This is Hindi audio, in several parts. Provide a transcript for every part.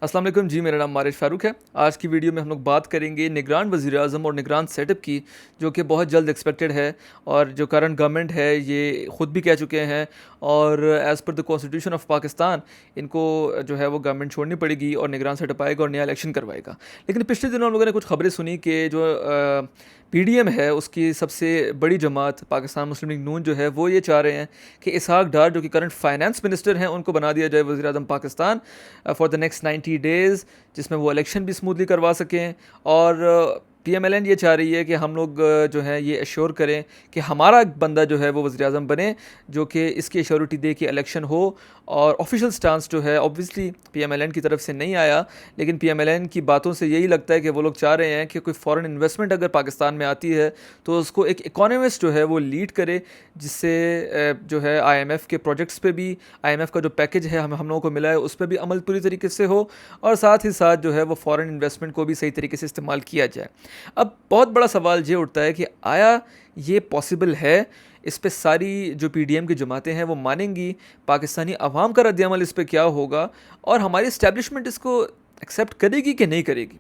अस्सलाम वालेकुम जी, मेरा नाम मारिश फ़ारूक है। आज की वीडियो में हम लोग बात करेंगे निगरान वज़ीर-ए-आज़म और निगरान सेटअप की, जो कि बहुत जल्द एक्सपेक्टेड है। और जो करंट गवर्नमेंट है ये ख़ुद भी कह चुके हैं, और as per the constitution of Pakistan इनको जो है वो गवर्नमेंट छोड़नी पड़ेगी और निगरान सेटअप आएगा और नया इलेक्शन करवाएगा। लेकिन पिछले दिनों हम लोगों ने कुछ खबरें सुनी कि जो पीडीएम है उसकी सबसे बड़ी जमात पाकिस्तान मुस्लिम लीग नून जो है वो ये चाह रहे हैं कि इसहाक डार जो कि करंट फाइनेंस मिनिस्टर हैं उनको बना दिया जाए वज़ीर-ए-आज़म Pakistan for the next 90 days, जिसमें वो इलेक्शन भी स्मूथली करवा सकें। और पीएमएलएन ये चाह रही है कि हम लोग जो है ये एश्योर करें कि हमारा बंदा जो है वो वज़ीर-ए-आज़म बने, जो कि इसकी एश्योरिटी दे कि इलेक्शन हो। और ऑफिशियल स्टांस जो है ऑब्वियसली पीएमएलएन की तरफ से नहीं आया, लेकिन पीएमएलएन की बातों से यही लगता है कि वो लोग चाह रहे हैं कि कोई फॉरेन इन्वेस्टमेंट अगर पाकिस्तान में आती है तो उसको एक इकोनॉमिस्ट जो है वो लीड करे, जिससे जो है आईएमएफ के प्रोजेक्ट्स पे भी, आईएमएफ का जो पैकेज है हम लोगों को मिला है उस पर भी अमल पूरी तरीके से हो, और साथ ही साथ जो है वो फॉरेन इन्वेस्टमेंट को भी सही तरीके से इस्तेमाल किया जाए। अब बहुत बड़ा सवाल ये उठता है कि आया ये पॉसिबल है? इस पे सारी जो पीडीएम की जमातें हैं वो मानेंगी? पाकिस्तानी अवाम का रद्द-ए-अमल इस पे क्या होगा? और हमारी इस्टेब्लिशमेंट इसको एक्सेप्ट करेगी कि नहीं करेगी?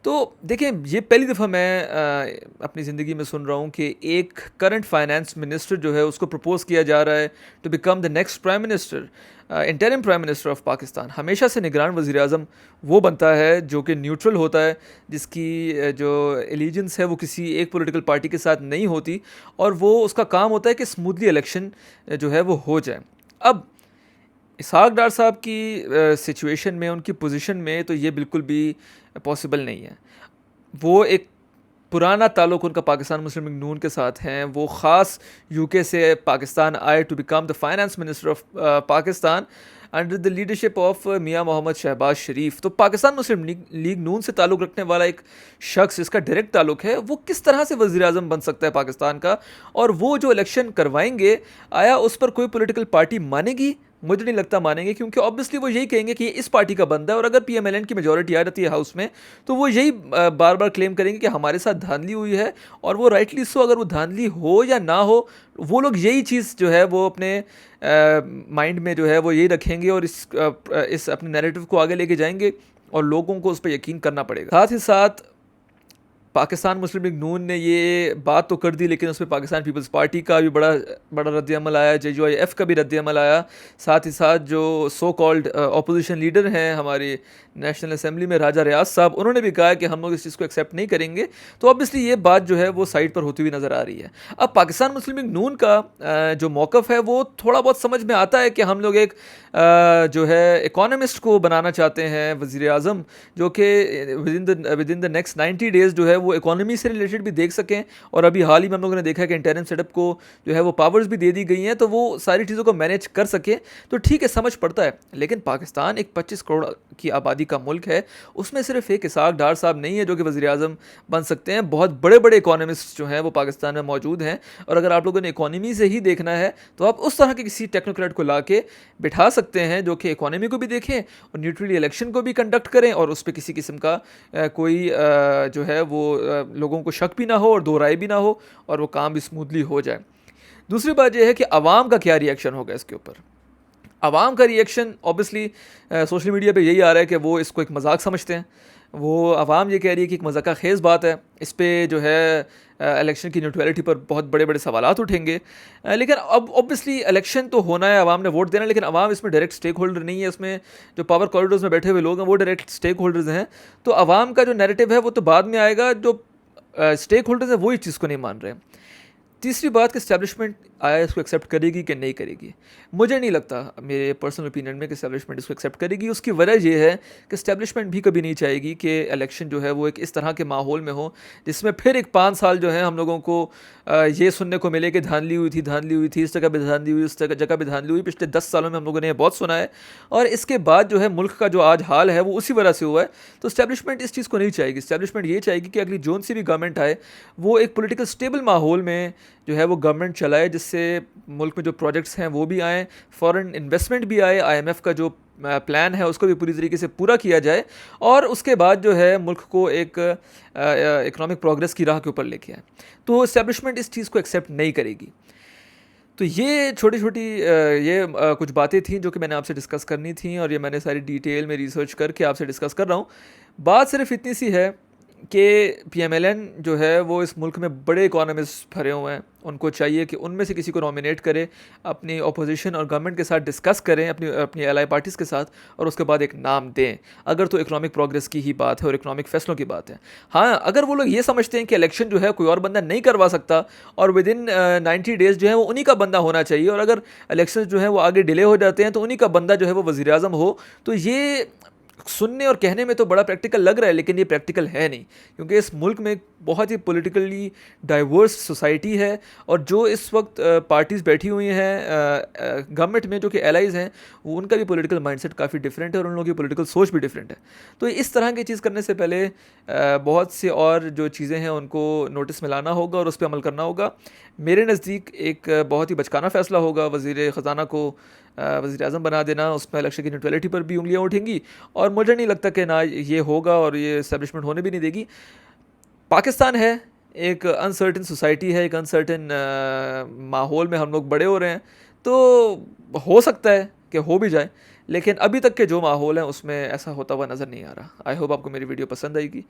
तो देखिए, ये पहली दफ़ा मैं अपनी ज़िंदगी में सुन रहा हूँ कि एक करंट फाइनेंस मिनिस्टर जो है उसको प्रपोज़ किया जा रहा है to become the next prime minister, interim prime minister of Pakistan. हमेशा से निगरान वज़ीर-ए-आज़म वो बनता है जो कि न्यूट्रल होता है, जिसकी जो एलिजेंस है वो किसी एक पॉलिटिकल पार्टी के साथ नहीं होती, और वो उसका काम होता है कि स्मूथली इलेक्शन जो है वो हो जाए। अब इसहाक डार साहब की सिचुएशन में, उनकी पोजीशन में तो ये बिल्कुल भी पॉसिबल नहीं है। वो एक पुराना ताल्लुक़ उनका पाकिस्तान मुस्लिम लीग नून के साथ हैं। वो ख़ास यूके से पाकिस्तान आए to become the finance minister of Pakistan under the leadership of Mian Mohammad Shahbaz Sharif. तो पाकिस्तान मुस्लिम लीग नून से ताल्लुक़ रखने वाला एक शख्स, जिसका डायरेक्ट ताल्लुक़ है, वो किस तरह से वज़ीर-ए-आज़म बन सकता है पाकिस्तान का? और वो जो इलेक्शन करवाएंगे, आया उस पर कोई पॉलिटिकल पार्टी मानेगी? मुझे नहीं लगता मानेंगे, क्योंकि ऑब्वियसली वो यही कहेंगे कि ये इस पार्टी का बंदा है। और अगर पीएमएलएन की मेजॉरिटी आ जाती है हाउस में, तो वो यही बार बार क्लेम करेंगे कि हमारे साथ धांधली हुई है। और वो राइटली सो, अगर वो धांधली हो या ना हो, वो लोग यही चीज़ जो है वो अपने माइंड में जो है वो यही रखेंगे, और इस अपने नैरेटिव को आगे लेके जाएंगे, और लोगों को उस पर यकीन करना पड़ेगा। साथ ही साथ पाकिस्तान मुस्लिम लीग नून ने ये बात तो कर दी, लेकिन उसमें पाकिस्तान पीपल्स पार्टी का भी बड़ा बड़ा रद्द-ए-अमल आया, JUIF का भी रद्द-ए-अमल आया। साथ ही साथ जो सो कॉल्ड अपोजिशन लीडर हैं हमारी नेशनल असेंबली में, राजा रियाज साहब, उन्होंने भी कहा है कि हम लोग इस चीज़ को एक्सेप्ट नहीं करेंगे। तो ऑब्वियसली ये बात जो है वो साइड पर होती हुई नज़र आ रही है। अब पाकिस्तान मुस्लिम लीग नून का जो मौक़िफ़ है वो थोड़ा बहुत समझ में आता है कि हम लोग एक जो है इकोनॉमिस्ट को बनाना चाहते हैं वज़ीर-ए-आज़म, जो कि विदिन द नेक्स्ट 90 डेज़ जो है वो इकोनॉमी से रिलेटेड भी देख सकें। और अभी हाल ही में हम लोगों ने देखा है कि इंटरिम सेटअप को जो है वो पावर्स भी दे दी गई हैं, तो वो सारी चीज़ों को मैनेज कर सके। तो ठीक है, समझ पड़ता है। लेकिन पाकिस्तान एक 25 करोड़ की आबादी का मुल्क है, उसमें सिर्फ एक इसहाक डार साहब नहीं है जो कि वज़ीर-ए-आज़म बन सकते हैं। बहुत बड़े बड़े इकोनॉमिस्ट जो हैं वो पाकिस्तान में मौजूद हैं। और अगर आप लोगों ने इकोनॉमी से ही देखना है, तो आप उस तरह के किसी टेक्नोक्रेट को ला के बिठा सकते हैं जो कि इकोनॉमी को भी देखें और न्यूट्रली इलेक्शन को भी कंडक्ट करें, और उस पर किसी किस्म का कोई जो है वो लोगों को शक भी ना हो और दो राय भी ना हो, और वो काम भी स्मूथली हो जाए। दूसरी बात यह है कि आवाम का क्या रिएक्शन होगा इसके ऊपर। आवाम का रिएक्शन ऑब्वियसली सोशल मीडिया पे यही आ रहा है कि वो इसको एक मजाक समझते हैं। वो आवाम ये कह रही है कि एक मजाक खेज़ बात है, इस पर जो है इलेक्शन की न्यूट्रलिटी पर बहुत बड़े बड़े सवालात उठेंगे। लेकिन अब ऑब्वियसली इलेक्शन तो होना है, आवाम ने वोट देना है, लेकिन आवाम इसमें डायरेक्ट स्टेक होल्डर नहीं है। इसमें जो पावर कॉरिडोर्स में बैठे हुए लोग हैं वो डायरेक्ट स्टेक होल्डर्स हैं। तो आवाम का जो नैरेटिव है वो तो बाद में आएगा, जो स्टेक होल्डर्स हैं वो इस चीज़ को नहीं मान रहे। तीसरी बात कि इस्टेब्लिशमेंट आया इसको एक्सेप्ट करेगी कि नहीं करेगी। मुझे नहीं लगता, मेरे पर्सनल ओपिनियन में, कि इस्टेब्लिशमेंट इसको एक्सेप्ट करेगी। उसकी वजह यह है कि इस्टेब्लिशमेंट भी कभी नहीं चाहेगी कि इलेक्शन जो है वो एक इस तरह के माहौल में हो जिसमें फिर एक 5 साल जो है हम लोगों को ये सुनने को मिले कि धांधली हुई थी, धांधली हुई थी, इस जगह भी धांधली हुई, उस जगह भी धांधली हुई। पिछले 10 सालों में हम लोगों ने बहुत सुना है, और इसके बाद जो है मुल्क का जो आज हाल है वो उसी वजह से हुआ है। तो इस्टेब्लिशमेंट इस चीज़ को नहीं चाहेगी। इस्टेब्लिशमेंट ये चाहेगी कि अगली जोन सी भी गवर्नमेंट आए वो एक पॉलिटिकल स्टेबल माहौल में जो है वो गवर्नमेंट चलाए, जिससे मुल्क में जो प्रोजेक्ट्स हैं वो भी आएँ, फॉरेन इन्वेस्टमेंट भी आए, आईएमएफ का जो प्लान है उसको भी पूरी तरीके से पूरा किया जाए, और उसके बाद जो है मुल्क को एक इकोनॉमिक प्रोग्रेस की राह के ऊपर लेके आए। तो इस्टेब्लिशमेंट इस चीज़ को एक्सेप्ट नहीं करेगी। तो ये छोटी-छोटी कुछ बातें थी जो कि मैंने आपसे डिस्कस करनी थी, और ये मैंने सारी डिटेल में रिसर्च करके आपसे डिस्कस कर रहा हूँ। बात सिर्फ़ इतनी सी है कि पीएमएलएन जो है वो इस मुल्क में बड़े इकोनॉमिस्ट भरे हुए हैं। उनको चाहिए कि उनमें से किसी को नॉमिनेट करें, अपनी अपोजिशन और गवर्नमेंट के साथ डिस्कस करें, अपनी अपनी एलाई पार्टीज़ के साथ, और उसके बाद एक नाम दें, अगर तो इकोनॉमिक प्रोग्रेस की ही बात है और इकोनॉमिक फैसलों की बात है। हाँ, अगर वो लोग ये समझते हैं कि इलेक्शन जो है कोई और बंदा नहीं करवा सकता और विद इन 90 डेज़ जो है वो उन्हीं का बंदा होना चाहिए, और अगर इलेक्शन जो है वो आगे डिले हो जाते हैं तो उन्हीं का बंदा जो है वो वज़ीर आज़म हो, तो ये सुनने और कहने में तो बड़ा प्रैक्टिकल लग रहा है, लेकिन ये प्रैक्टिकल है नहीं, क्योंकि इस मुल्क में बहुत ही पॉलिटिकली डाइवर्स सोसाइटी है, और जो इस वक्त पार्टीज़ बैठी हुई हैं गवर्नमेंट में जो कि एलाइज हैं, वो उनका भी पॉलिटिकल माइंडसेट काफ़ी डिफरेंट है और उन लोगों की पॉलिटिकल सोच भी डिफरेंट है। तो इस तरह की चीज़ करने से पहले बहुत सी और जो चीज़ें हैं उनको नोटिस में लाना होगा और उस पर अमल करना होगा। मेरे नज़दीक एक बहुत ही बचकाना फ़ैसला होगा वज़ीर ख़जाना को वज़ीर आज़म बना देना, उसमें इलेक्शन की न्यूट्रलिटी पर भी उंगलियां उठेंगी, और मुझे नहीं लगता कि ना ये होगा और ये इस्टेब्लिशमेंट होने भी नहीं देगी। पाकिस्तान है, एक अनसर्टेन सोसाइटी है, एक अनसर्टेन माहौल में हम लोग बड़े हो रहे हैं, तो हो सकता है कि हो भी जाए, लेकिन अभी तक के जो माहौल है उसमें ऐसा होता हुआ नज़र नहीं आ रहा। आई होप आपको मेरी वीडियो पसंद आएगी।